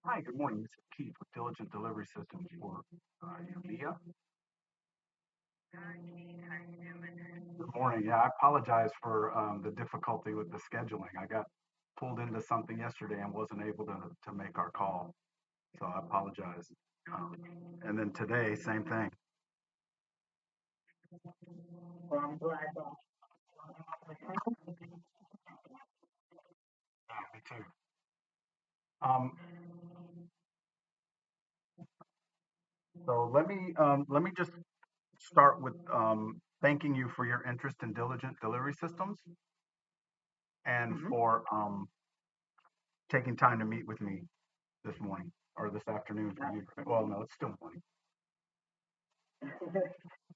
Hi, good morning. This is Keith with Diligent Delivery Systems for Mia. Good morning. Yeah, I apologize for the difficulty with the scheduling. I got pulled into something yesterday and wasn't able to make our call, so I apologize. Um, and then today, same thing. Well, I'm glad that. Yeah, me too. Um, so let me just start with thanking you for your interest in Diligent Delivery Systems and Mhm. for taking time to meet with me this morning or this afternoon for you. Well, no, it's still morning.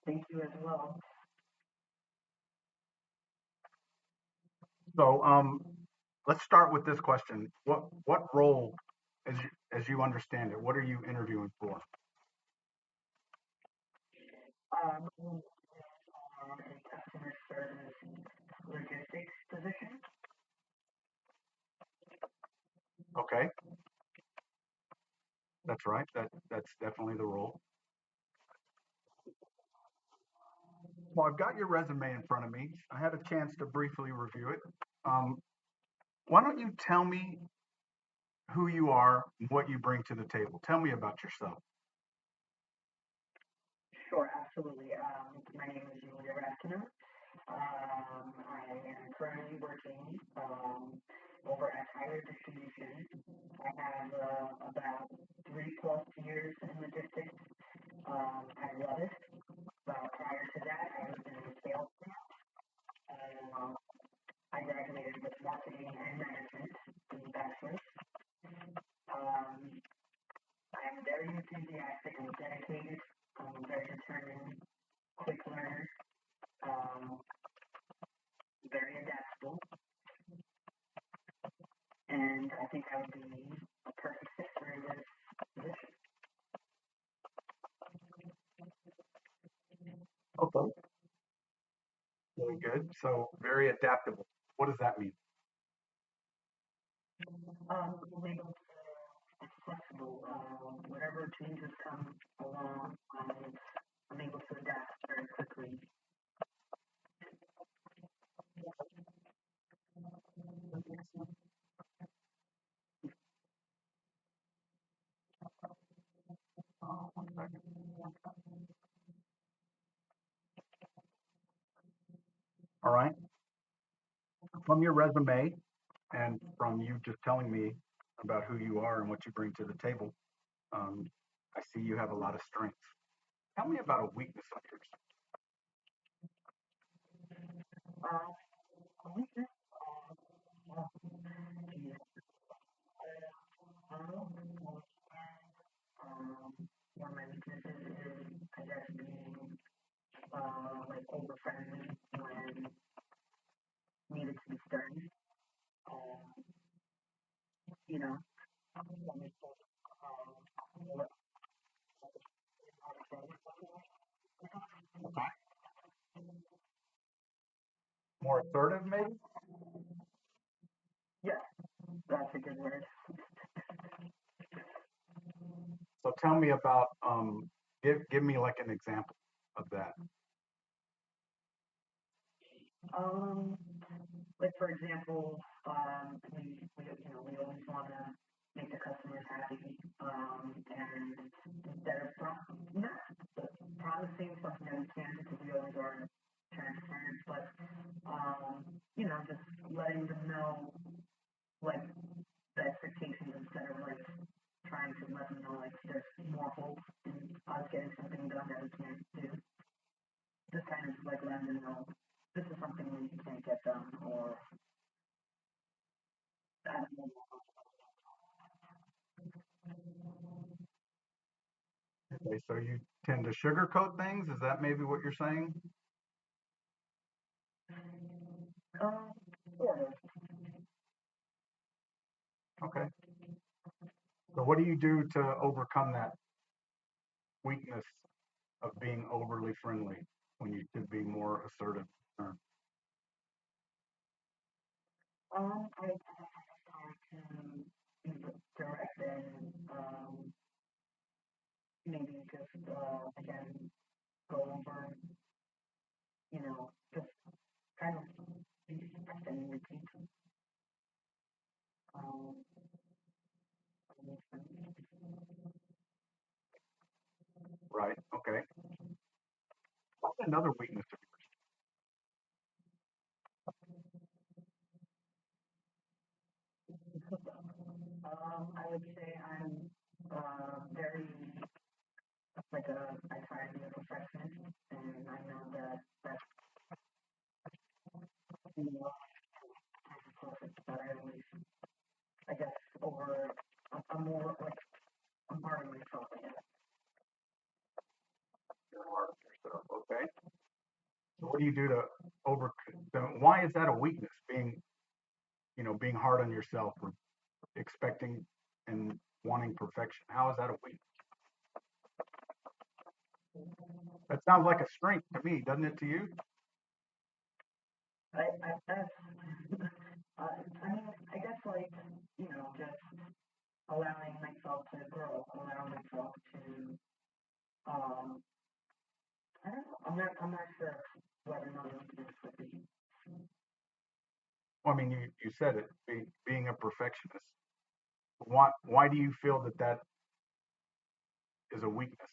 Thank you as well. So let's start with this question. What role, as you understand it, what are you interviewing for? We are a customer service logistics position. Okay, that's right. That's definitely the role. Well, I've got your resume in front of me. I had a chance to briefly review it. Um, why don't you tell me who you are and what you bring to the table? Tell me about yourself. Sure, absolutely. My name is You Left Advanced. I am currently working over at Higher Distribution. I have about 3+ years in logistics. I love it. Prior to that, I was in sales. Um, I graduated with marketing and management in bachelor's. Um, I am very enthusiastic and dedicated. I'm very determined, quick learner, um, very adaptable, and I think I would be a perfect fit for this position. Okay, very good. So very adaptable. What does that mean? I'm able to, it's flexible. Whatever changes come along, I'm able to adapt very quickly. One second. All right. From your resume and from you just telling me about who you are and what you bring to the table, um, I see you have a lot of strengths. Tell me about a weakness of yours. Uh, weakness, well, geez, um, one of my weaknesses is, I guess, being, like over friendly when needed to be stern. Um, you know, when it's, more, More assertive, maybe? yeah, that's a good word. So tell me about, give me like an example of that. Um, like for example, we always want to make the customers happy, and instead of not promising something that we can't because we always are transparent, but just letting them know like the expectations instead of like trying to let them know like there's more hope in us getting something done that we can't do. Just kind of like letting them know this is something we can't get done, or I don't know. Okay, so you tend to sugarcoat things. Is that maybe what you're saying? Um, sort of. Okay. So what do you do to overcome that weakness of being overly friendly when you should be more assertive? I try to be direct and maybe just again go over, just kind of be and repeat. Um, Right. Okay. What's another weakness of I would say I'm very like I try to be a perfectionist, and I know that that's perfect, but I always I guess over I'm more like I'm hard on myself, I guess. your heart yourself? Okay. So what do you do to over? Why is that a weakness? Being hard on yourself or expecting and wanting perfection. How is that a weakness? That sounds like a strength to me, doesn't it to you? I guess I mean I guess like just allowing myself to grow, allowing myself to um I don't know. I'm not sure whether or not this would be. Well, I mean, you said it, being a perfectionist. Why do you feel that that is a weakness?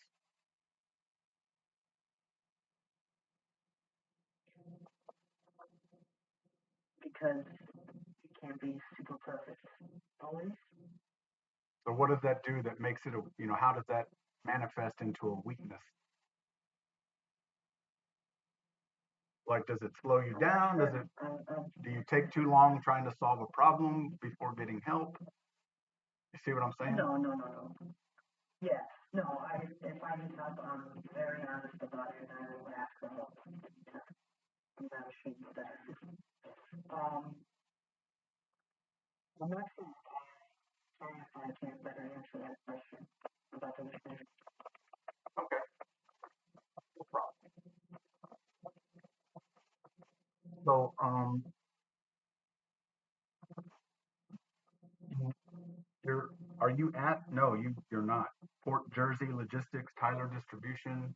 Because it can't be super perfect always. So what does that do that makes it how does that manifest into a weakness? Like, does it slow you I'm not down? sure. Do you take too long trying to solve a problem before getting help? You see what I'm saying? No. Yeah, no. If I need help, I'm very honest about it, and I will ask for help. I'm not ashamed of that. I'm not sure. Sorry if I can't better answer that question about the weakness. Okay, no problem. So, you're are you at? No, you're not. Port Jersey Logistics, Tyler Distribution.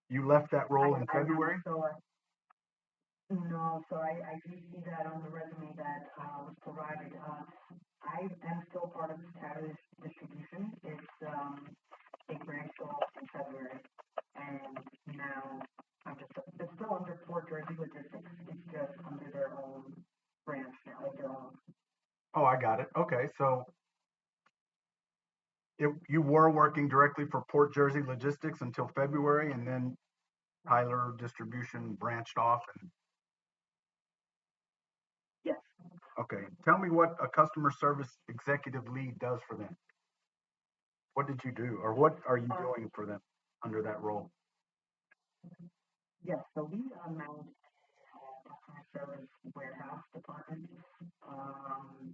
You left that role in I am February. so no, so I do see that on the resume that was provided. I am still part of Tyler's distribution. It's a branch off in February, and now I'm just it's still under Port Jersey Logistics. It's just under their own branch now, like their own. Oh, I got it. Okay, so you were working directly for Port Jersey Logistics until February, and then Tyler Distribution branched off. And Yes. okay, tell me what a customer service executive lead does for them. What did you do, or what are you doing for them under that role? Yes. So we manage customer service warehouse department. Um,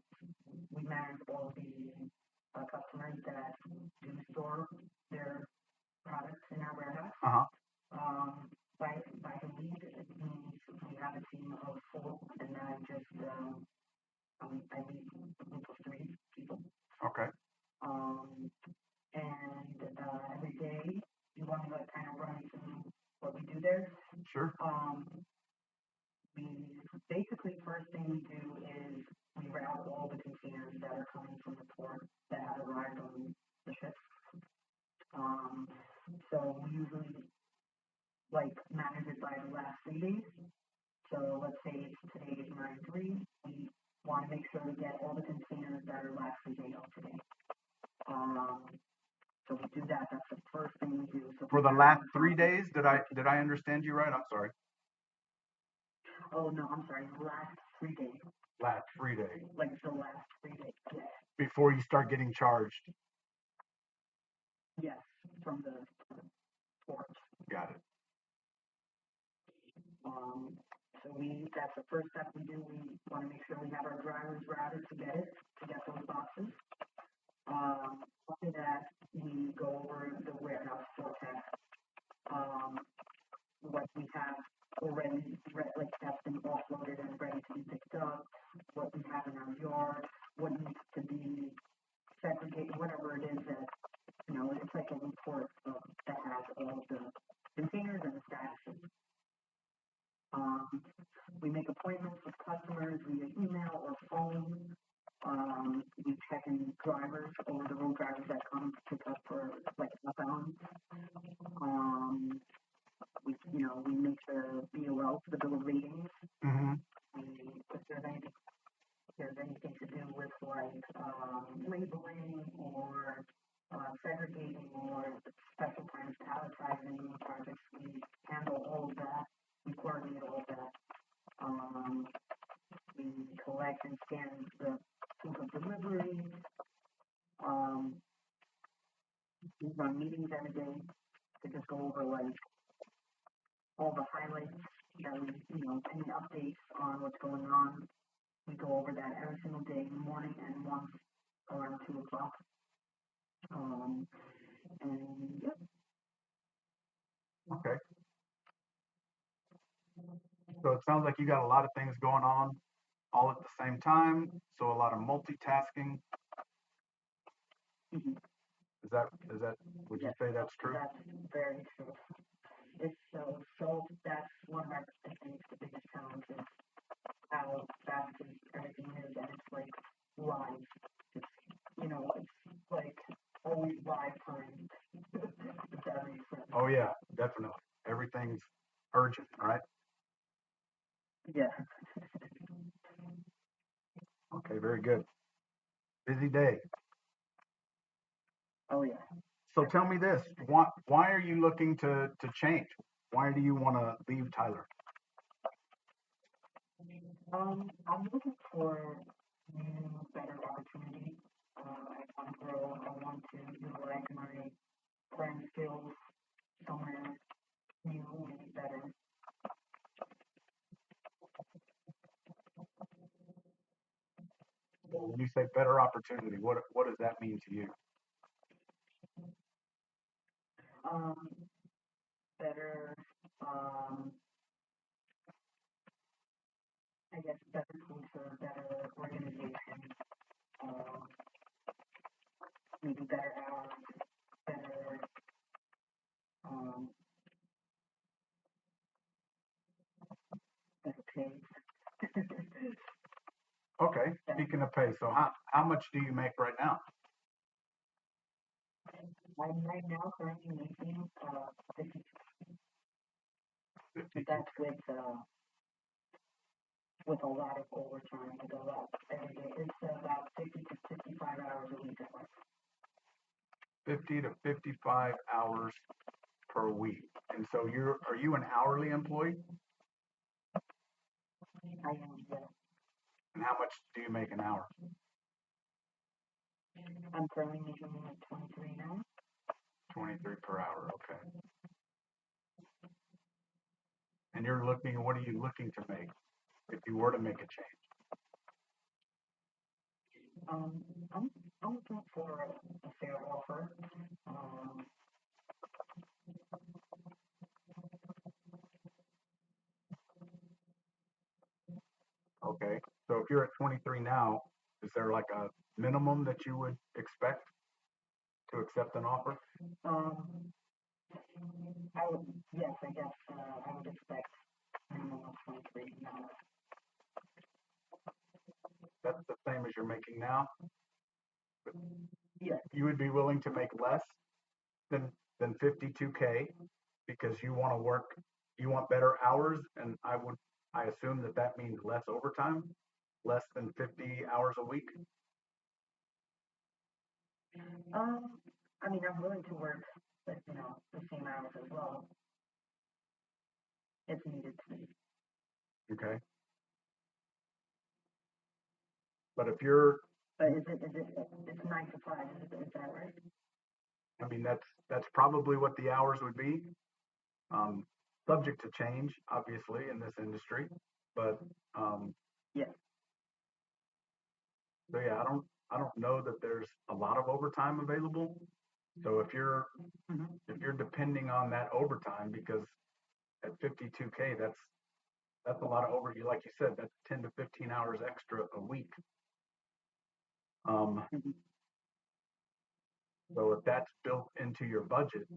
we manage all the customers that do store their products in our warehouse. Uh huh. Um, by the lead, it means we have a team of four, and then I lead a group of three people. Okay. Um, and every day, you want to kind of run through what we do there. Sure. We basically first thing we do is we route all the containers that are coming from the port that have arrived on the ship. Um, so we usually like manage it by the last 3 days. So let's say it's today is 9/3. We want to make sure we get all the containers that are last 3 days of today. Um, so we do that. That's the first thing we do. So For the last 3 days, did I understand you right? I'm sorry. Oh no, I'm sorry. The last 3 days. Last 3 days. Like the last 3 days. Yes. Before you start getting charged. Yes, from the port. Got it. So that's the first step we do. We want to make sure we have our drivers routed to get those boxes. After that, we go over the warehouse forecast. What we have already, like that's been offloaded and ready to be picked up, what we have in our yard, what needs to be segregated, whatever it is that, it's like a report that has all of the containers and the statuses. We make appointments with customers via email or phone. We check in drivers or the road drivers that come to pick up for like outbound. We make the BOL, the bill of lading. Mm-hmm. If there's anything to do with like labeling or segregating or special times palletizing projects, we handle all of that. We coordinate all of that. We collect and scan the proof of delivery. We run meetings every day to just go over like all the highlights that any updates on what's going on. We go over that every single day in the morning and once around 2 o'clock. And yeah. Okay. So it sounds like you got a lot of things going on all at the same time. So a lot of multitasking. Mm-hmm. Would you say that's true? That's very true. It's so that's one of our, I think, the biggest challenges, how fast everything is, and it's like live. It's, it's like always live time. If that makes sense. Oh yeah, definitely. Everything's urgent, right? Yeah. Okay, very good. Busy day. Oh yeah. So tell me this: why are you looking to change? Why do you want to leave Tyler? I'm looking for new, better opportunities. I want to grow. I want to utilize my current skills somewhere new and better. When you say better opportunity, what does that mean to you? Um, better, I guess, better culture, better organization, um, maybe better hours, better, um, better pay. Okay, speaking of pay, so how much do you make right now? I'm right now currently making 50. that's with a lot of overtime, with a lot every day. It's about 50 to 55 hours a week at work. 50 to 55 hours per week. And so are you an hourly employee? I am, yeah. And how much do you make an hour? I'm currently making like 23 now. 23 per hour, okay. And what are you looking to make if you were to make a change? Um, I'm, I'm looking for a fair offer. Um, Okay. So if you're at 23 now, is there like a minimum that you would expect to accept an offer? um, I would, yes, I guess, I would expect minimum of 23 now. That's the same as you're making now. Yes, You would be willing to make less than 52K because you want to work, you want better hours, and I assume that means less overtime, less than 50 hours a week. um, I mean, I'm willing to work, but, the same hours as well, if needed to be. Okay. But if you're, But it's 9 to 5, is that right? I mean, that's probably what the hours would be. Um, Subject to change, obviously, in this industry. But Yes. so yeah, I don't know that there's a lot of overtime available. So if you're depending on that overtime, because at 52K, that's a lot of like you said, that's 10 to 15 hours extra a week. Um, Mm-hmm. so if that's built into your budget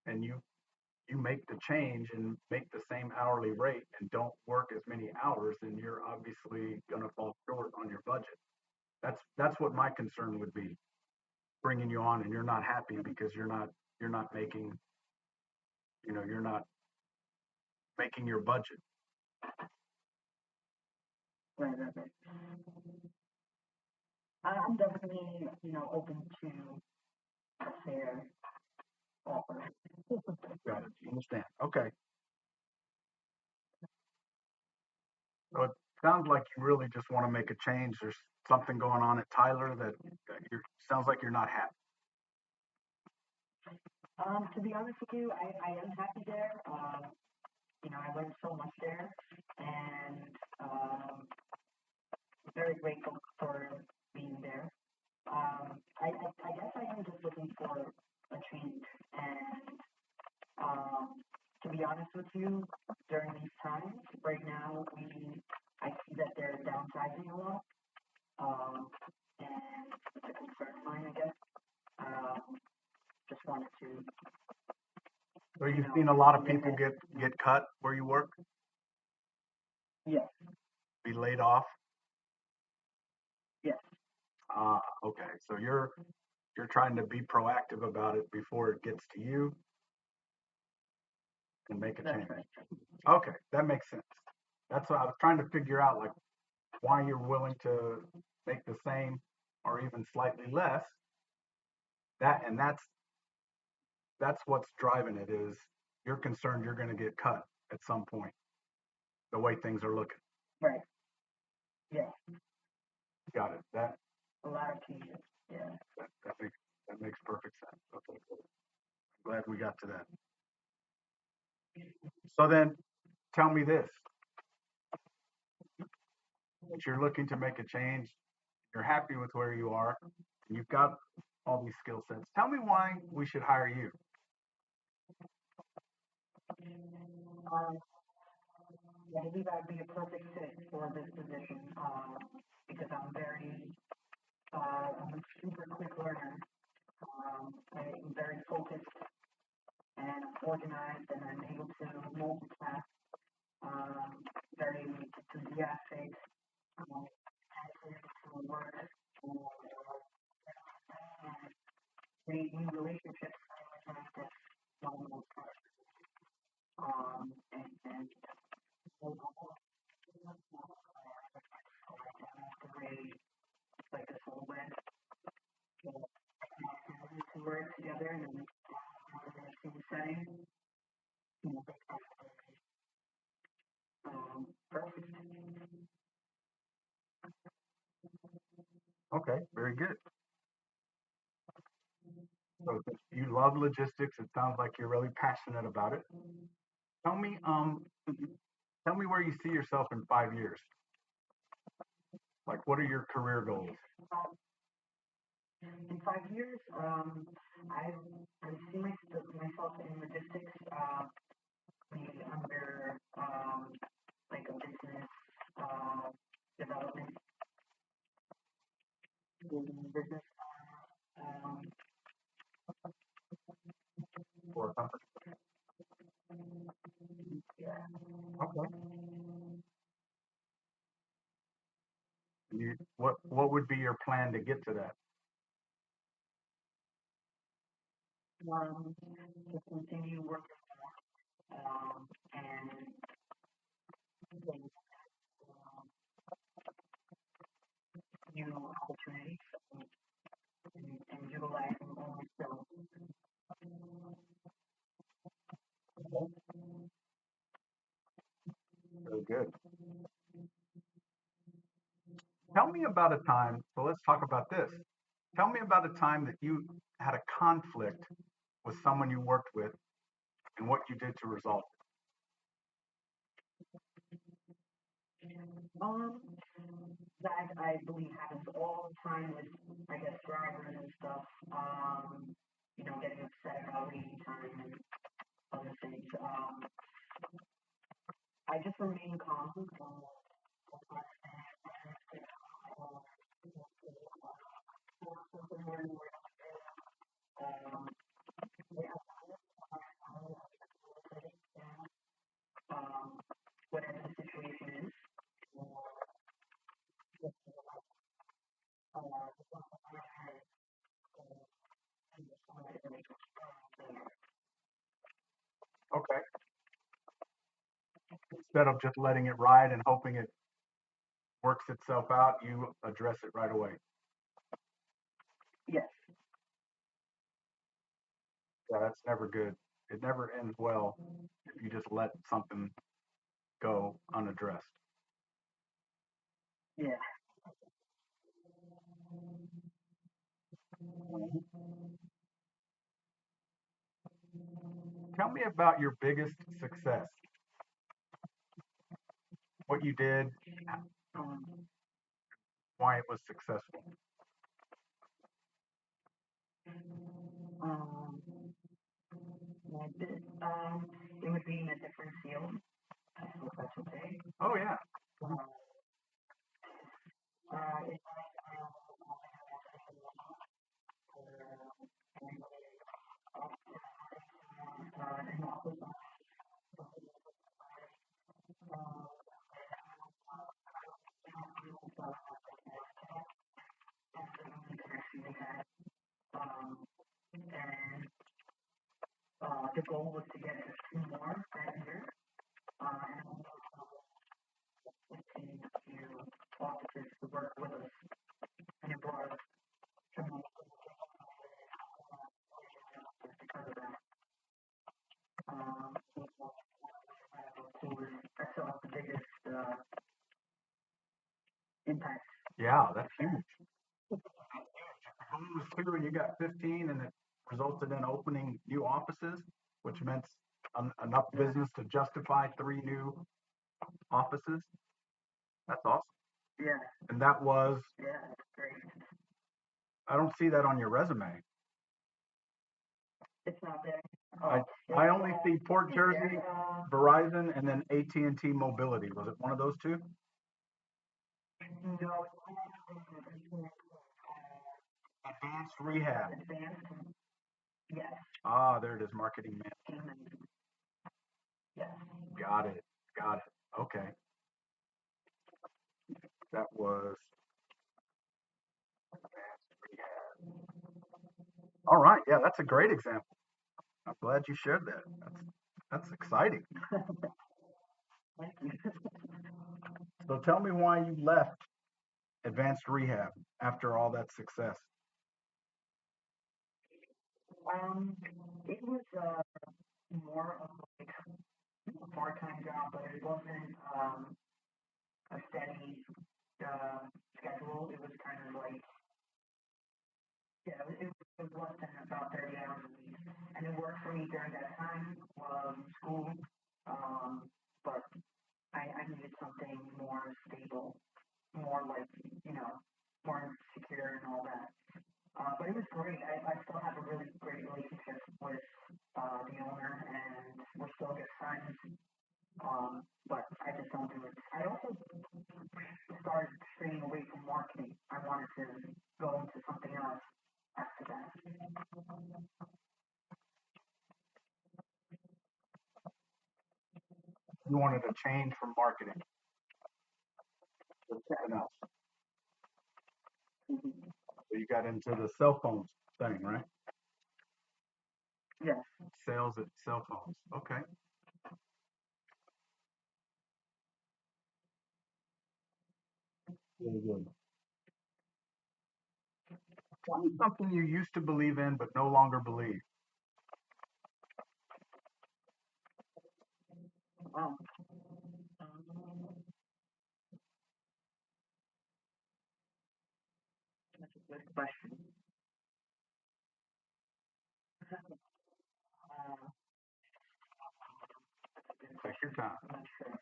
and you make the change and make the same hourly rate and don't work as many hours, then you're obviously going to fall short on your budget. That's what my concern would be, bringing you on and you're not happy because you're not making, you're not making your budget. Right, right, right. I'm definitely, open to a fair offer. Got it. Understand. Okay. So it sounds like you really just want to make a change. There's something going on at Tyler that sounds like you're not happy. To be honest with you, I am happy there. I learned so much there, and very grateful for being there. I guess I am just looking for a change, and to be honest with you, during these times, right now, I see that they're downsizing a lot, and it's a concern of mine, I guess. Just wanted to, So you've seen a lot of people limit. get cut where you work, Yes, be laid off. yes, Okay. So you're trying to be proactive about it before it gets to you and make a that's change. right. Okay, that makes sense. That's what I was trying to figure out, like why you're willing to make the same or even slightly less. That's what's driving it is you're concerned you're going to get cut at some point, the way things are looking. Right. Yeah. Got it. A lot of changes. Yeah. That makes perfect sense. Okay, cool. I'm glad we got to that. So then tell me this. If you're looking to make a change, you're happy with where you are, and you've got all these skill sets. Tell me why we should hire you. Um, I believe I'd be a perfect fit for this position because I'm a super quick learner. I'm very focused and organized, and I'm able to multitask. Very enthusiastic, active to work, and create new relationships. I like this one of those parts. setting, perfect. Okay, very good. So since you love logistics, it sounds like you're really passionate about it. Tell me, tell me where you see yourself in 5 years. Like, what are your career goals? In 5 years, I see myself in logistics, maybe under like a business uh, development business. Um, For a company? yeah. Okay. What would be your plan to get to that? To continue working and getting new opportunities and utilizing all my skills. Very good. Tell me about a time. So let's talk about this. Tell me about a time that you had a conflict with someone you worked with and what you did to resolve Um, that I believe happens all the time with, I guess, drivers and stuff. Getting upset about waiting time and other things. I just remain calm. Um, um, whatever the situation is. it. Okay. Instead of just letting it ride and hoping it works itself out, you address it right away. Yes, Yeah, that's never good. It never ends well if you just let something go unaddressed. yeah. Tell me about your biggest success. What you did, Um, why it was successful. um, it would be in a different field, if that's okay. Oh yeah. It's an office connection we had. Um, and the goal was to get us two more that year. And continue to officers to work with us. And it brought us tremendous because of that. So that's the biggest impact. Yeah, that's huge. Home was clear and you got 15 and it resulted in opening new offices, which meant enough business to justify 3 new offices. That's awesome. Yeah, And that was, yeah, that's great. I don't see that on your resume. It's not there. I, Oh, I only see Port Jersey, uh, Verizon, and then AT&T Mobility. Was it one of those two? no, Advanced Rehab. advanced. Yes, Ah, there it is, marketing man. yes. Got it. Got it. Okay. That was advanced rehab. All right. Yeah, that's a great example. I'm glad you shared that. That's exciting. Thank you. So tell me why you left advanced rehab after all that success. It was time was school, but I needed something more stable, more like, you know, more secure and all that. But it was great. I still have a really great relationship with the owner, and we're still good friends. But I just don't do it. I also started straying away from marketing. I wanted to go into something else after that. You wanted to change from marketing to something else. Mm-hmm. So you got into the cell phones thing, right? Yes. Sales at cell phones. Okay. Really good. Tell me something you used to believe in but no longer believe. Wow. Um, that's a good question. Uh, that's a good Take question. your time. I'm not sure.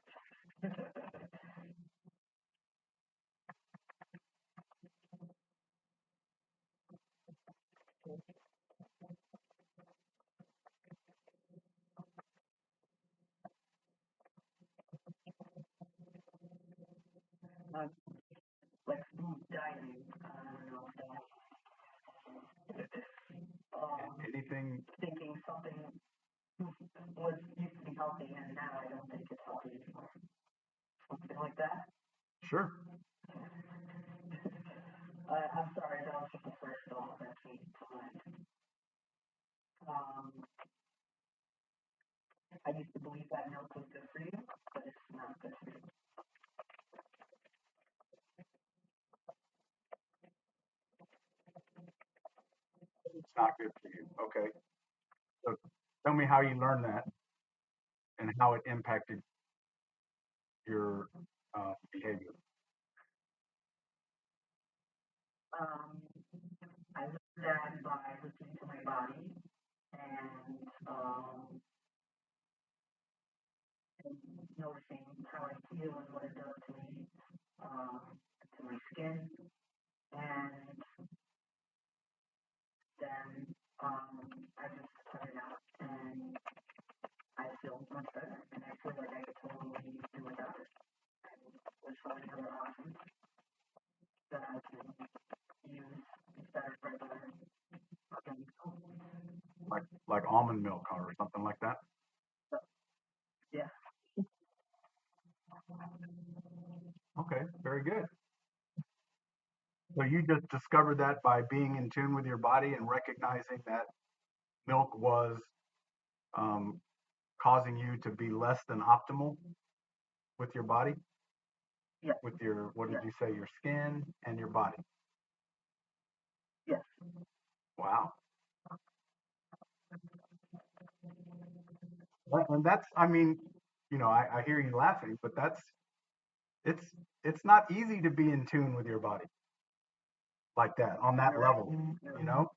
uh, like food dieting. I don't know if that. Anything? Thinking something was used to be healthy and now I don't think it's healthy anymore. Something like that. Sure. I'm sorry, that was just the first thought that came to mind. Um, I used to believe that milk was good for you, but it's not good for you. It's not good for you. Okay. So tell me how you learned that and how it impacted your behavior. Um, I learned that by listening to my body and noticing how I feel and what it does to me, to my skin, and then I just cut it out, and I feel much better, and I feel like I could totally do without it. There's so many other options that I can use instead of regular organic milk. Like almond milk or something like that. So, yeah, Okay, very good. So you just discovered that by being in tune with your body and recognizing that milk was um, causing you to be less than optimal with your body, yeah, with your, what did yeah, you say, your skin and your body. yes. Wow. And that's, I mean, I hear you laughing, but it's, it's not easy to be in tune with your body like that on that You're right. level, You're you right. know?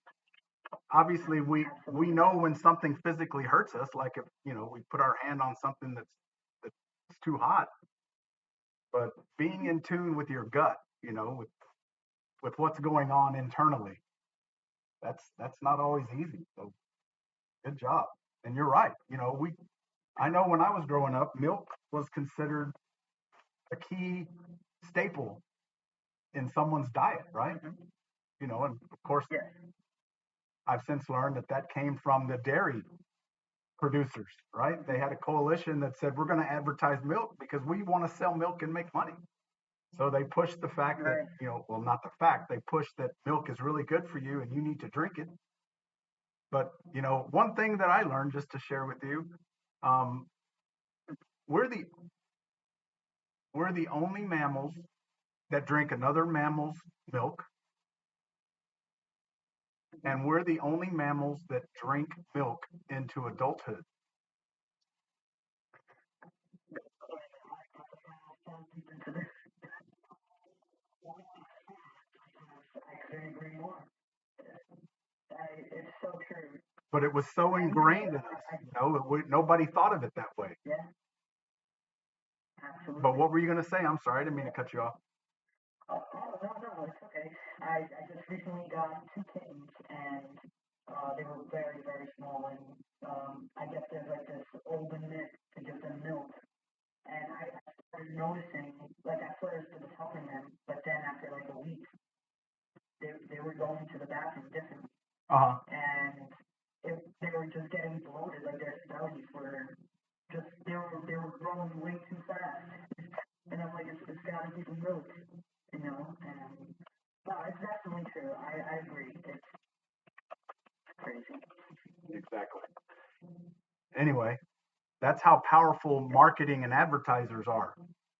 Obviously we Absolutely. know when something physically hurts us, like if, we put our hand on something that's too hot, but being in tune with your gut, with what's going on internally, that's not always easy. So good job. And you're right. I know when I was growing up, milk was considered a key staple in someone's diet, right? Mm-hmm. And of course, Yes. I've since learned that that came from the dairy producers, right? They had a coalition that said, we're going to advertise milk because we want to sell milk and make money. So they pushed the fact that, Right. well, not the fact, they pushed that milk is really good for you and you need to drink it. But, one thing that I learned just to share with you, um, we're the we're the only mammals that drink another mammal's milk, and we're the only mammals that drink milk into adulthood. I couldn't agree more. It's so true. but it was so And ingrained in us. Nobody thought of it that way. yeah, But absolutely. what were you going to say? I'm sorry, I didn't mean to cut you off. Oh, no, no, it's okay. I just recently got two kittens, and they were very, very small, and I guess there's like this olden myth to give them milk, and I started noticing, like at first it was helping them, but then after like a week, they were going to the bathroom different, Uh huh. and they were just getting bloated, like their bellies were just, they were growing way too fast, and I'm like, it's gotta be the milk, you know, and no, it's definitely true. I agree. It's crazy. Exactly. Anyway, that's how powerful marketing and advertisers are.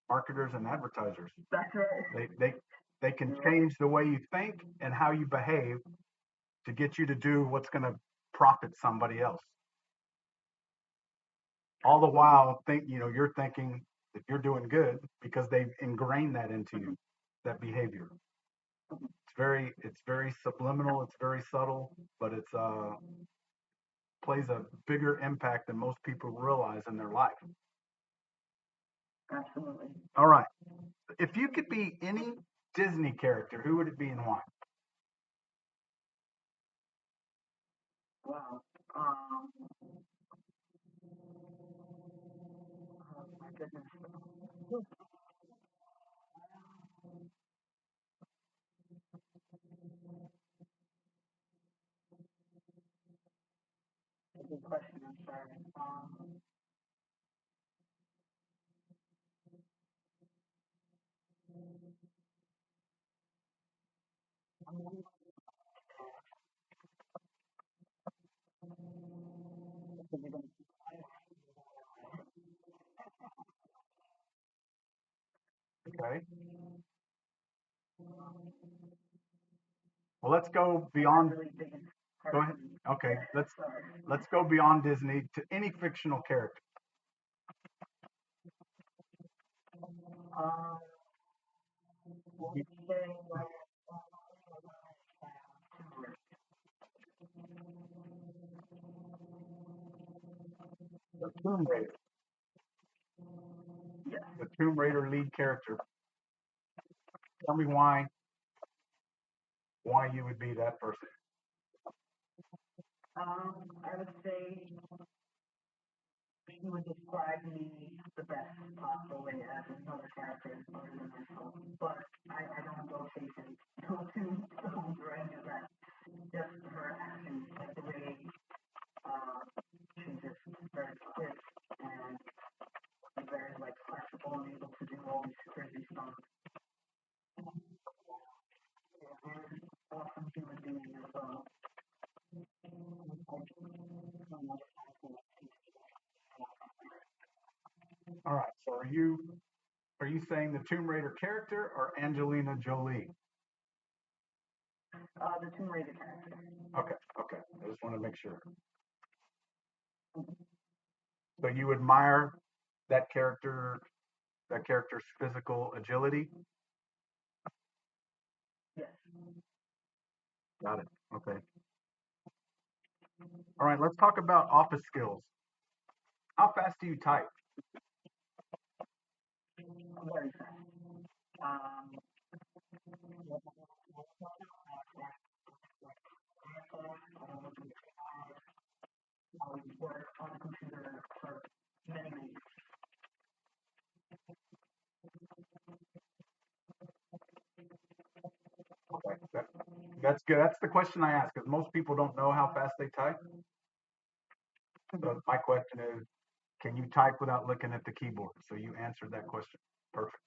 Marketers and advertisers. That's right. They they they can You're right. change the way you think and how you behave to get you to do what's going to profit somebody else. All the while, you're thinking that you're doing good because they've ingrained that into you, that behavior. It's very subliminal. It's very subtle, but it's plays a bigger impact than most people realize in their life. Absolutely. All right. If you could be any Disney character, who would it be and why? Wow. Oh my goodness. A good question. I'm sorry. Okay. Well, let's go I got beyond. really big in Go ahead. cartoons. Okay. Yeah. Let's Sorry. let's go beyond Disney to any fictional character. Um, let's say like The Tomb Raider. yeah. The Tomb Raider lead character. Tell me why you would be that person. I would say he would describe me the best possible way as another character other than myself. But I don't go chasing go to films or any of that. Just her actions, like the way uh, she's just very quick and very like flexible and able to do all these crazy stuff. Very awesome human being as well. All right. So are you saying the Tomb Raider character or Angelina Jolie? The Tomb Raider character. Okay. Okay. I just want to make sure. So you admire that character, that character's physical agility. Yes. Got it. Okay. All right. Let's talk about office skills. How fast do you type? Very fast. Um, I work on a computer for many, many years. Okay. That's good. That's the question I ask because most people don't know how fast they type. So my question is, can you type without looking at the keyboard? So you answered that question. Perfect.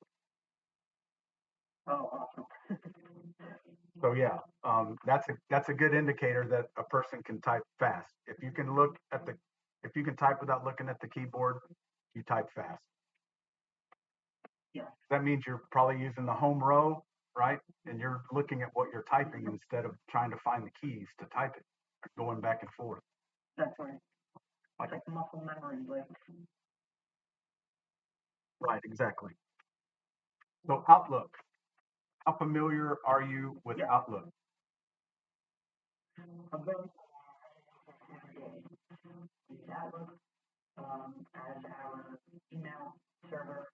Oh, awesome. So yeah, that's a good indicator that a person can type fast. If you can type without looking at the keyboard, you type fast. Yeah, That means you're probably using the home row, right? And you're looking at what you're typing instead of trying to find the keys to type it, going back and forth. that's right. It's Like, like muscle memory. Like, right, exactly. So Outlook, how familiar are you with yeah, Outlook? I'm very use Outlook as our email server.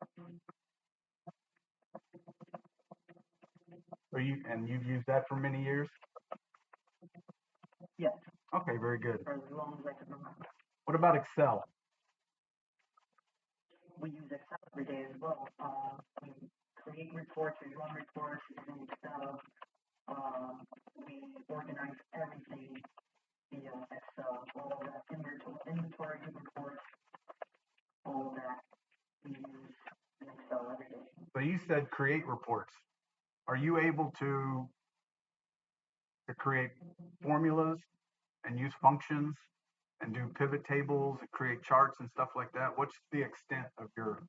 So you've used that for many years? Yes, Okay, very good. for as long as I can remember. What about Excel? We use Excel every day as well. We create reports, we run reports using Excel. We organize everything via Excel. All of that inventory reports, all of that we use in Excel every day. So you said create reports. Are you able to create formulas and use functions and do pivot tables and create charts and stuff like that? What's the extent of your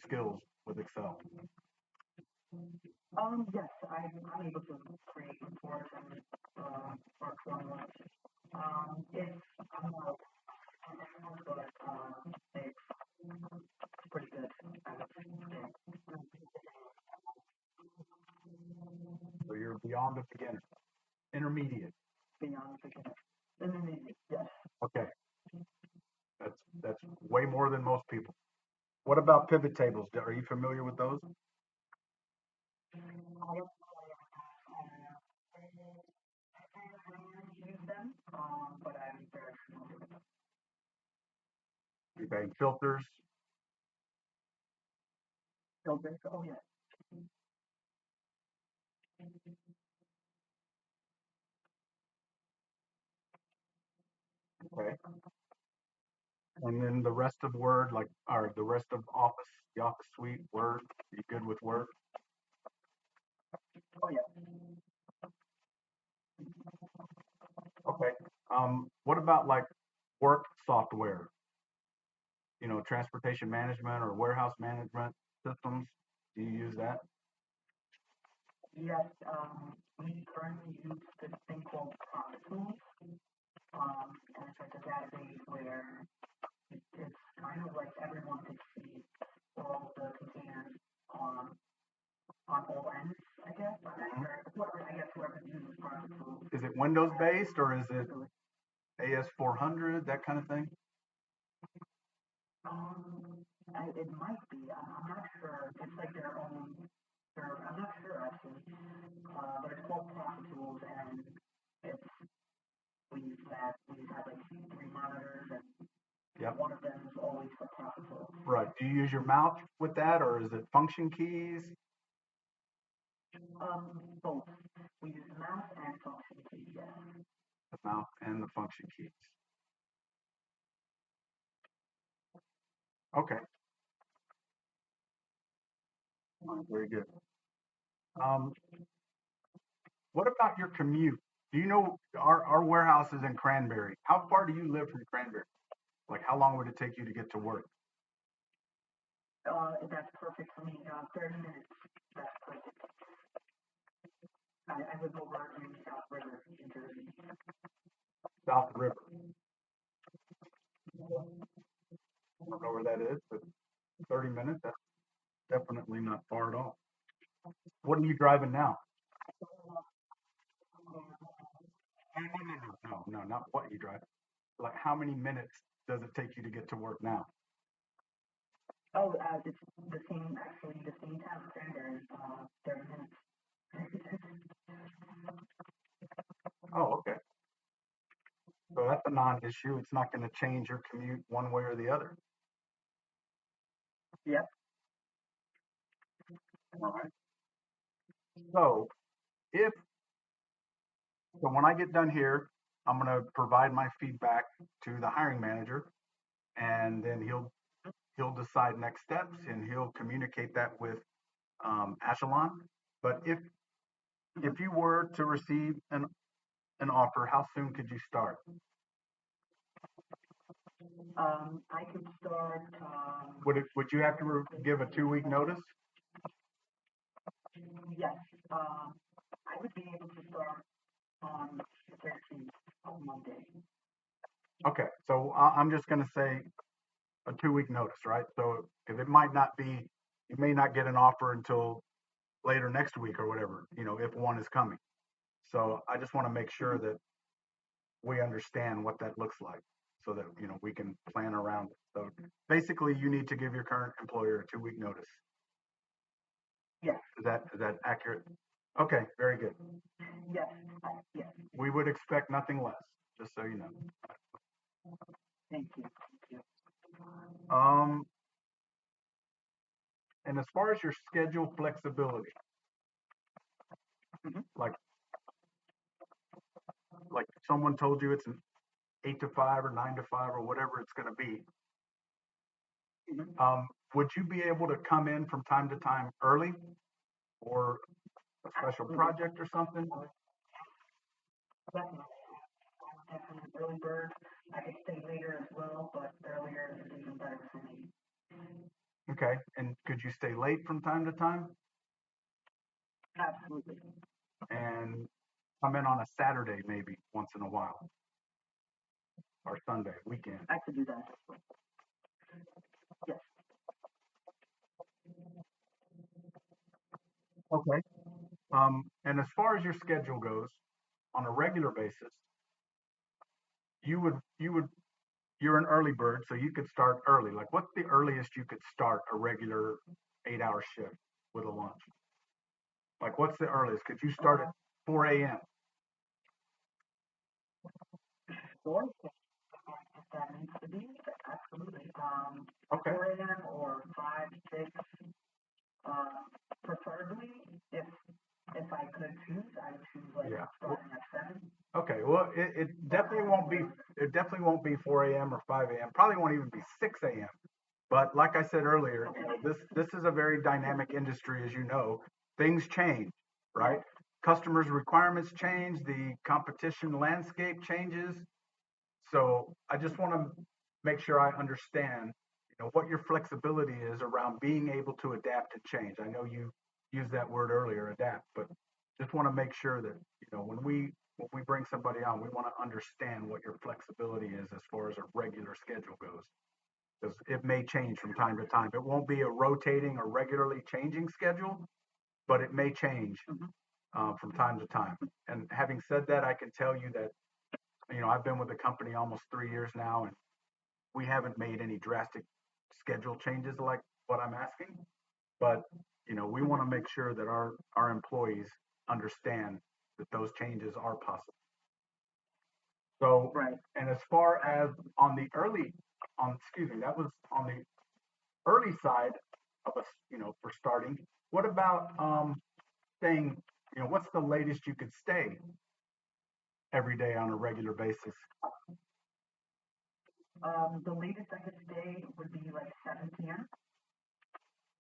skills with Excel? Yes, I'm able to create reports and or formulas. It's I'm not but it's pretty good. I would say So you're beyond a beginner, intermediate. beyond beginner. Intermediate, yes. Okay, that's way more than most people. What about pivot tables? Are you familiar with those? I don't use them, but I'm very familiar with them. Okay, filters. Filters, oh yeah. Okay, and then the rest of Word, like, or the rest of Office, the Office suite, Word. Are you good with Word? Oh yeah. Okay. What about like work software? You know, transportation management or warehouse management systems. Do you use that? Yes, we currently use this thing called Profit Tools. And it's like a database where it's kind of like everyone can see all the containers on on all ends, I guess. I'm not Mhm. sure. Whoever I guess whoever uses Profit Tools. Is it Windows based or is it AS400, that kind of thing? It might be. I'm not sure. It's like their own. I'm not sure actually. But it's called Profit Tools, and it's we use that. We have like three monitors, and Yep. one of them is always for Profit Tools. Right. Do you use your mouse with that or is it function keys? Both. We use the mouse and function keys. Yeah. The mouse and the function keys. Okay. All right, very good. Um, what about your commute? Do you know our warehouse is in Cranberry? How far do you live from Cranberry? Like, how long would it take you to get to work? That's perfect for me. 30 minutes. That's perfect. I live over in South River, New Jersey. South River. I don't know where that is, but 30 minutes, that's definitely not far at all. What are you driving now? No, not what you drive. Like, how many minutes does it take you to get to work now? Oh, it's the same, actually, the same town, Cranberry, 30 minutes. Oh, okay. So that's a non-issue. It's not going to change your commute one way or the other. Yep. All right. So if so, when I get done here, I'm going to provide my feedback to the hiring manager, and then he'll decide next steps, and he'll communicate that with Echelon. But if you were to receive an offer, how soon could you start? I could start, Would you have to give a 2 week notice? yes, I would be able to start on the 13th of Monday. Okay, so I'm just going to say a 2 week notice, right? So if it might not be, you may not get an offer until later next week or whatever, you know, if one is coming. So I just want to make sure that we understand what that looks like. so that, we can plan around it. So basically you need to give your current employer a 2 week notice. Yes. Is that accurate? Okay, very good. Yes. Yes. We would expect nothing less, just so you know. Thank you. Thank you. Um, and as far as your schedule flexibility, Mm-hmm. like someone told you it's an 8 to 5 or 9 to 5 or whatever it's going to be, Mm-hmm. would you be able to come in from time to time early or a special Absolutely. project or something? Definitely. I'm definitely an early bird. I could stay later as well, but earlier is even better for me. Okay. And could you stay late from time to time Absolutely. and come in on a Saturday maybe once in a while or Sunday, weekend? I could do that. Yes. Okay. And as far as your schedule goes, on a regular basis, you're an early bird, so you could start early. Like, what's the earliest you could start a regular 8 hour shift with a lunch? Like, what's the earliest? Could you start at Uh, 4 a.m.? or if that needs to be, absolutely. Okay. 4 a.m. or 5, 6, uh, preferably if I could choose, I would choose like Yeah. starting at 7. Okay. Well, it definitely won't be. It definitely won't be 4 a.m. or 5 a.m. Probably won't even be 6 a.m. But like I said earlier, this is a very dynamic industry, as you know. Things change, right? Yes. Customers' requirements change, the competition landscape changes. So I just want to make sure I understand, what your flexibility is around being able to adapt and change. I know you used that word earlier, adapt, but just want to make sure that, when we bring somebody on, we want to understand what your flexibility is as far as a regular schedule goes, because it may change from time to time. It won't be a rotating or regularly changing schedule, but it may change Mm-hmm. from time to time. And having said that, I can tell you that, I've been with the company almost 3 years now, and we haven't made any drastic schedule changes like what I'm asking. But, we want to make sure that our employees understand that those changes are possible. So, Right. and as far as excuse me, that was on the early side of us, for starting. What about staying, what's the latest you could stay every day on a regular basis? The latest I could stay would be like 7 p.m.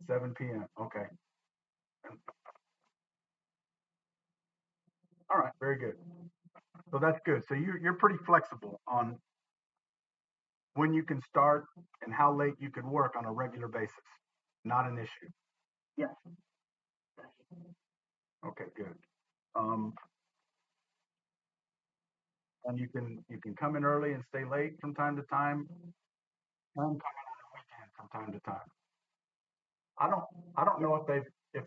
7 p.m. Okay. All right. Very good. So that's good. So you're pretty flexible on when you can start and how late you can work on a regular basis. Not an issue. Yes. Okay, good. Um, and you can come in early and stay late from time to time, and come in on the weekend from time to time. I don't I don't know if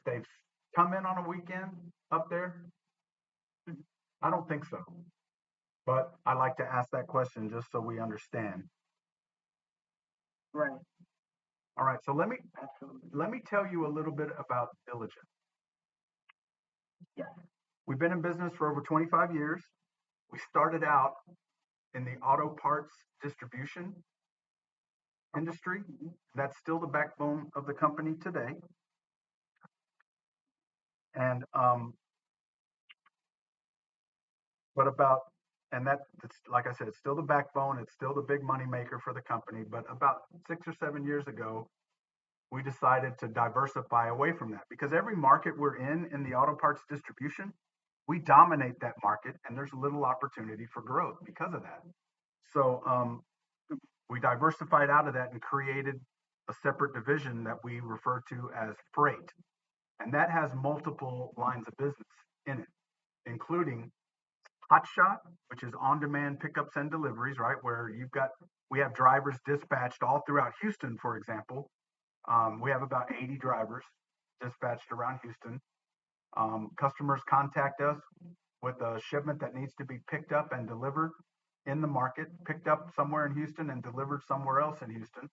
they've come in on a weekend up there. I don't think so. But I like to ask that question just so we understand. Right. All right, so Absolutely. let me tell you a little bit about Diligent. Yes. We've been in business for over 25 years. We started out in the auto parts distribution industry. Mm-hmm. That's still the backbone of the company today. And but about and that's like I said, it's still the backbone. It's still the big money maker for the company. But about 6 or 7 years ago, we decided to diversify away from that because every market we're in the auto parts distribution, we dominate that market, and there's little opportunity for growth because of that. So we diversified out of that and created a separate division that we refer to as freight. And that has multiple lines of business in it, including Hotshot, which is on demand pickups and deliveries, right? Where we have drivers dispatched all throughout Houston, for example. We have about 80 drivers dispatched around Houston. Customers contact us with a shipment that needs to be picked up and delivered in the market, picked up somewhere in Houston and delivered somewhere else in Houston.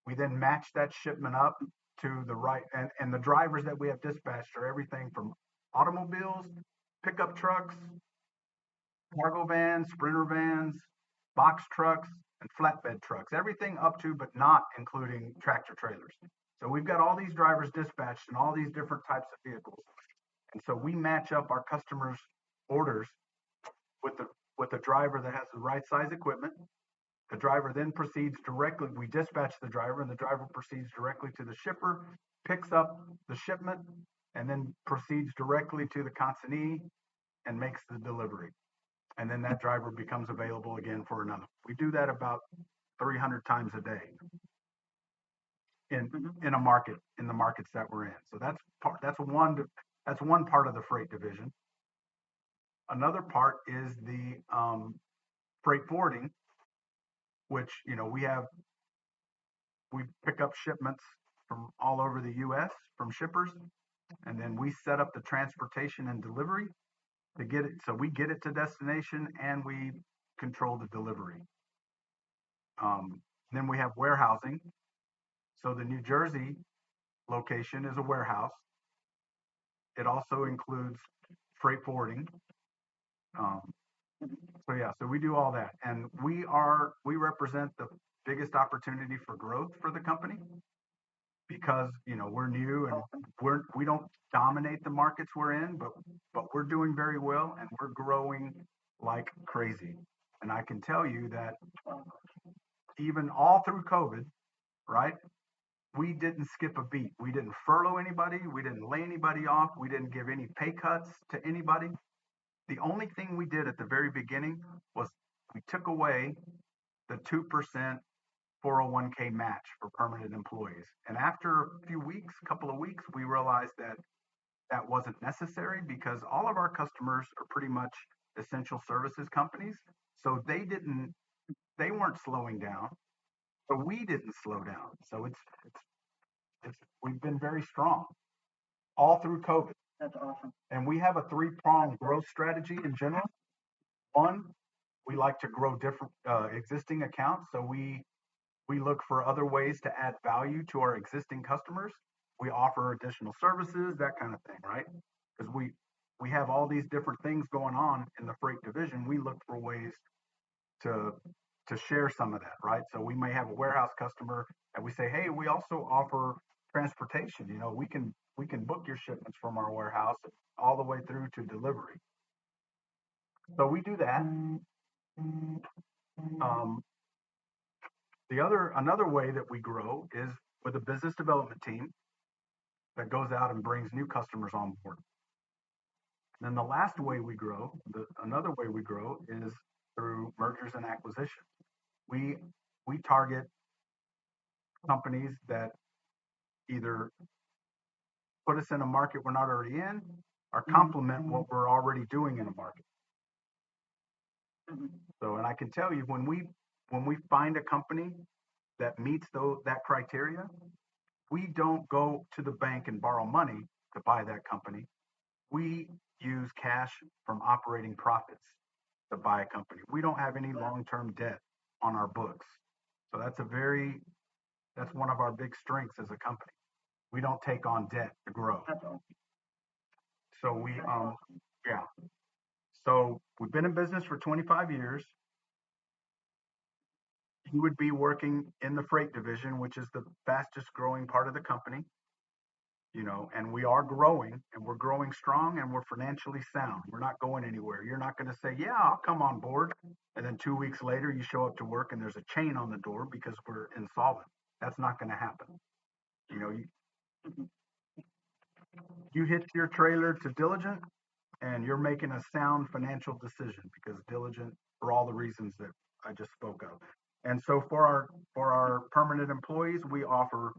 We then match that shipment up to the right, and the drivers that we have dispatched are everything from automobiles, pickup trucks, cargo vans, sprinter vans, box trucks, and flatbed trucks. Everything up to, but not including tractor trailers. So we've got all these drivers dispatched in all these different types of vehicles. And so we match up our customers' orders with the driver that has the right size equipment. The driver then proceeds directly, we dispatch the driver, and the driver proceeds directly to the shipper, picks up the shipment, and then proceeds directly to the consignee and makes the delivery. And then that driver becomes available again for another. We do that about 300 times a day in in a market, in the markets that we're in. So that's one part of the freight division. Another part is the freight forwarding, which we pick up shipments from all over the U.S. from shippers, and then we set up the transportation and delivery to get it. So we get it to destination and we control the delivery. Then we have warehousing. So the New Jersey location is a warehouse. It also includes freight forwarding. Um, so yeah, so we do all that, and we represent the biggest opportunity for growth for the company because we're new and we don't dominate the markets we're in, but we're doing very well and we're growing like crazy. And I can tell you that even all through COVID, right? We didn't skip a beat. We didn't furlough anybody. We didn't lay anybody off. We didn't give any pay cuts to anybody. The only thing we did at the very beginning was we took away the 2% 401k match for permanent employees. And after a few weeks, a couple of weeks, we realized that that wasn't necessary because all of our customers are pretty much essential services companies. So they weren't slowing down, but we didn't slow down. So we've been very strong all through COVID. That's awesome. And we have a three-pronged growth strategy in general. One, we like to grow different existing accounts. So we look for other ways to add value to our existing customers. We offer additional services, that kind of thing, right? Because we have all these different things going on in the freight division. We look for ways to share some of that, right? So we may have a warehouse customer and we say, hey, we also offer transportation. We can book your shipments from our warehouse all the way through to delivery. So we do that. Um, another way that we grow is with a business development team that goes out and brings new customers on board. And then the last way we grow, another way we grow is through mergers and acquisitions. We target companies that either put us in a market we're not already in or complement what we're already doing in a market. So, and I can tell you when we find a company that meets that criteria, we don't go to the bank and borrow money to buy that company. We use cash from operating profits to buy a company. We don't have any long-term debt on our books. So that's one of our big strengths as a company. We don't take on debt to grow. So yeah. So we've been in business for 25 years. You would be working in the freight division, which is the fastest growing part of the company. And we are growing and we're growing strong and we're financially sound. We're not going anywhere. You're not going to say, yeah, I'll come on board. And then 2 weeks later, you show up to work and there's a chain on the door because we're insolvent. That's not going to happen. You hit your trailer to diligent and you're making a sound financial decision because diligent for all the reasons that I just spoke of. And so for our permanent employees, we offer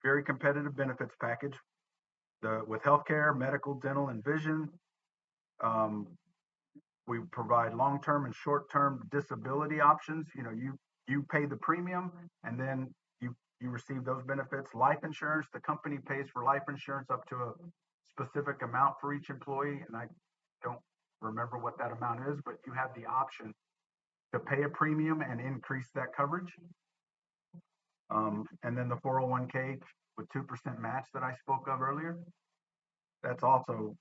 very competitive benefits package with healthcare, medical, dental, and vision. We provide long-term and short-term disability options. You pay the premium and then you receive those benefits. Life insurance, the company pays for life insurance up to a specific amount for each employee, and I don't remember what that amount is, but you have the option to pay a premium and increase that coverage. And then the 401k with 2% match that I spoke of earlier, that's also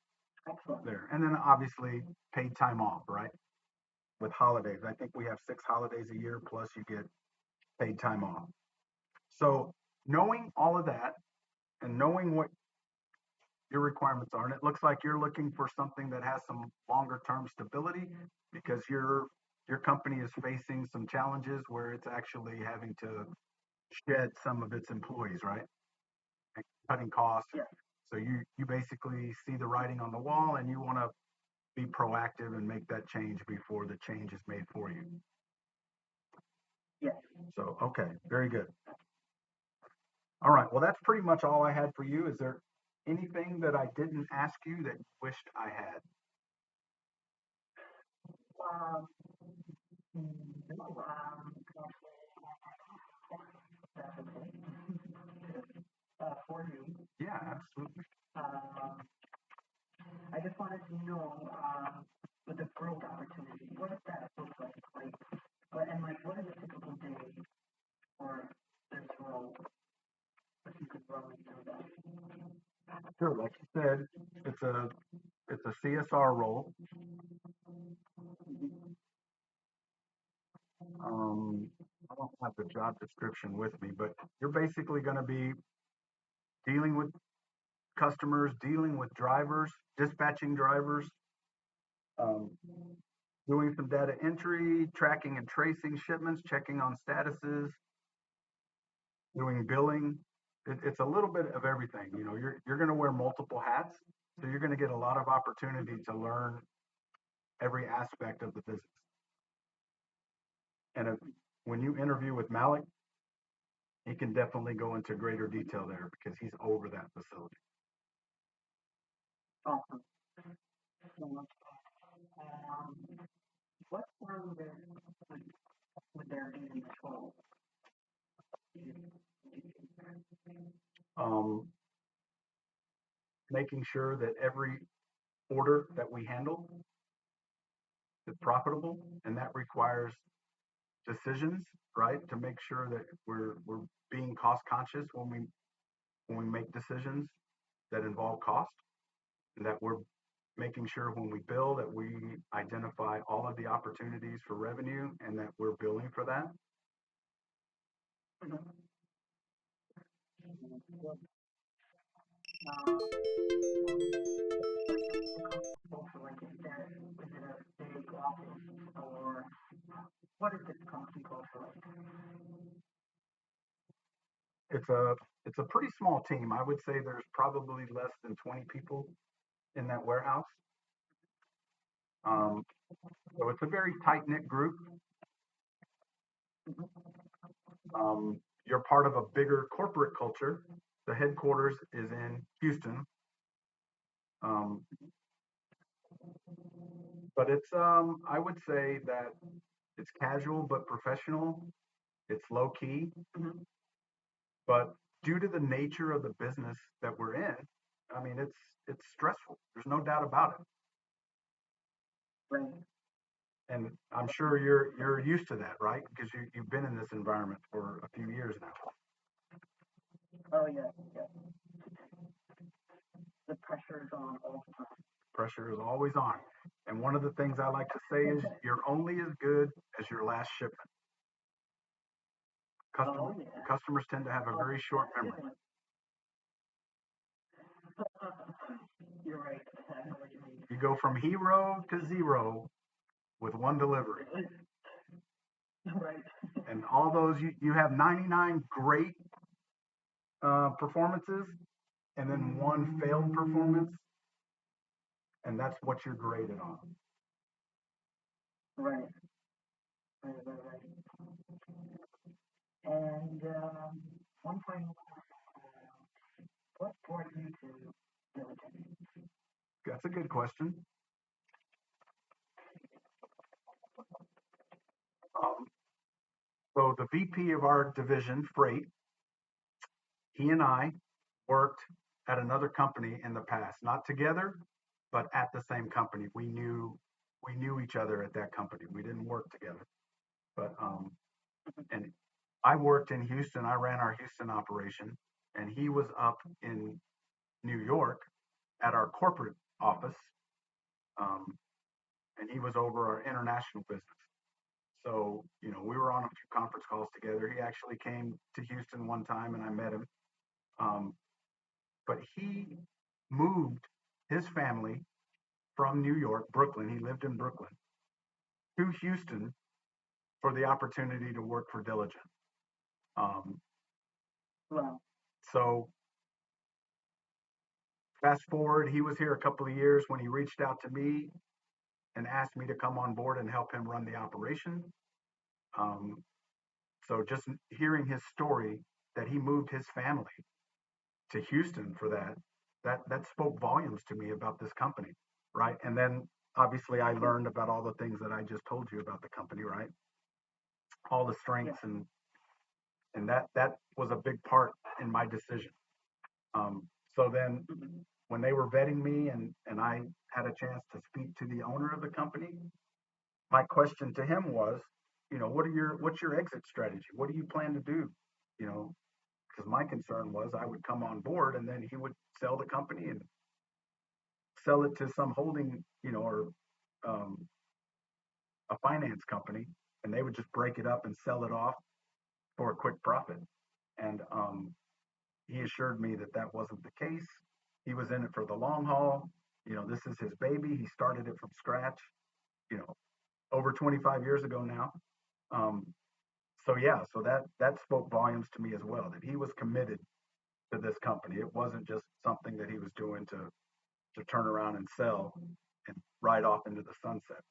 there. And then obviously paid time off, right? With holidays. I think we have 6 holidays a year, plus you get paid time off. So knowing all of that and knowing what your requirements are, and it looks like you're looking for something that has some longer term stability because your company is facing some challenges where it's actually having to shed some of its employees, right? And cutting costs. Yeah. So you basically see the writing on the wall and you want to be proactive and make that change before the change is made for you. Yes. So, okay, very good. All right, well, that's pretty much all I had for you. Is there anything that I didn't ask you that you wished I had? Um, no, that's okay. For you, Yeah, absolutely. I just wanted to know, with the growth opportunity, what does that look like? What is a typical day for this role? If you could run me through that. Sure, like you said, it's a CSR role. I don't have the job description with me, but you're basically going to be dealing with customers, dealing with drivers, dispatching drivers, um, doing some data entry, tracking and tracing shipments, checking on statuses, doing billing. It's a little bit of everything. You know, you're going to wear multiple hats, so you're going to get a lot of opportunity to learn every aspect of the business. And when you interview with Malik, he can definitely go into greater detail there because he's over that facility. Awesome. So, um, what's wrong with their daily patrol? Um, Making sure that every order that we handle is profitable, and that requires decisions, right? To make sure that we're being cost conscious when we make decisions that involve cost, and that we're making sure when we bill that we identify all of the opportunities for revenue and that we're billing for that. Mm-hmm. Um, also, is it a big office or what is this company culture like? It's a it's a pretty small team. I would say there's probably less than 20 people in that warehouse. Um, so it's a very tight knit group. You're part of a bigger corporate culture. The headquarters is in Houston, um, but it's I would say that it's casual but professional. It's low key, Mm-hmm. but due to the nature of the business that we're in, I mean it's stressful. There's no doubt about it. Right. And I'm sure you're used to that, right? Because you've been in this environment for a few years now. Oh yeah, yeah. The pressure is on all the time. Pressure is always on. And one of the things I like to say is you're only as good as your last shipment. Oh yeah. Customers tend to have a very short memory. You're right. I know what you mean. You go from hero to zero with one delivery. Right. And all those, you have 99 great performances and then one failed performance. And that's what you're graded on. Right. Right, right, right. And one final question. What brought you to military? That's a good question. Um, so the VP of our division, Freight, he and I worked at another company in the past, not together, but at the same company. We knew each other at that company. We didn't work together. But and I worked in Houston. I ran our Houston operation, and he was up in New York at our corporate office, um, and he was over our international business. So, we were on a few conference calls together. He actually came to Houston one time, and I met him. Um, but he moved his family from New York, Brooklyn. He lived in Brooklyn to Houston for the opportunity to work for Diligent. Um, Wow. so fast forward, he was here a couple of years when he reached out to me and asked me to come on board and help him run the operation. Um, so just hearing his story that he moved his family to Houston for that spoke volumes to me about this company, right? And then obviously I learned about all the things that I just told you about the company, right? All the Yeah. strengths and that was a big part in my decision. So then when they were vetting me and I had a chance to speak to the owner of the company, my question to him was, what's your exit strategy? What do you plan to do? You know, because my concern was I would come on board and then he would sell the company and sell it to some holding, or um, a finance company, and they would just break it up and sell it off for a quick profit. And he assured me that that wasn't the case. He was in it for the long haul. This is his baby. He started it from scratch. You know, over 25 years ago now. Um, so yeah, so that spoke volumes to me as well. That he was committed to this company. It wasn't just something that he was doing to turn around and sell and ride off into the sunset.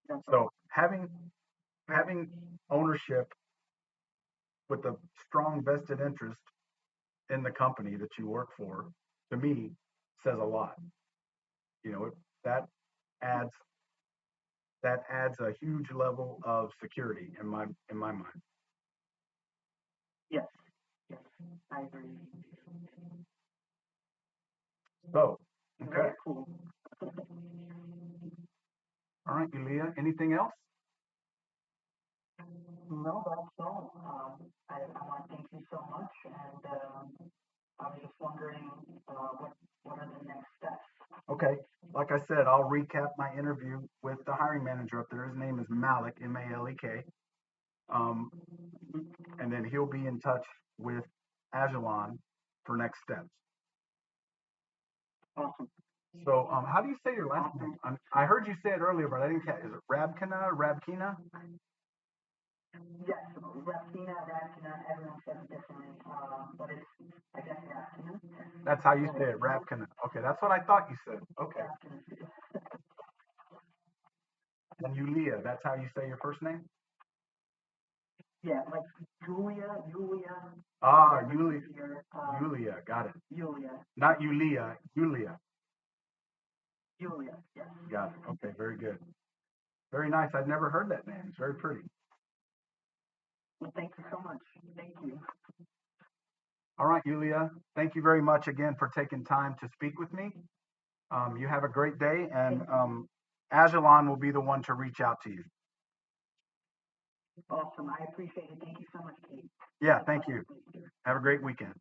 That's So having ownership with a strong vested interest in the company that you work for, to me, says a lot. That adds that adds a huge level of security in my mind. yes, yes, I agree. So, okay, Very cool. all right, Yulia, anything else? No, that's all. I want to thank you so much, and I was just wondering what are the next steps? Okay, like I said, I'll recap my interview with the hiring manager up there. His name is Malik, Malek. Um, and then he'll be in touch with Ajalon for next steps. Awesome. So, how do you say your last name? Awesome. I heard you say it earlier, but I didn't catch. Is it Rabkina? Rabkina? Yes, Raptina, everyone says it differently, but it's, I guess, Raptina. That's how you So, say it, Rabkina. Okay, that's what I thought you said. Okay. Raptina. And Yulia, that's how you say your first name? Yeah, like Julia, Ah, whatever Yulia. easier. Yulia, got it. Julia, Not Yulia, Yulia. yes. Got it. Okay, very good. Very nice. I've never heard that name. It's very pretty. Well, thank you so much. Thank you. All right, Yulia. Thank you very much again for taking time to speak with me. You have a great day, and Thank you. Ajalon will be the one to reach out to you. Awesome. I appreciate it. Thank you so much, Kate. Yeah, thank you. Have a great weekend.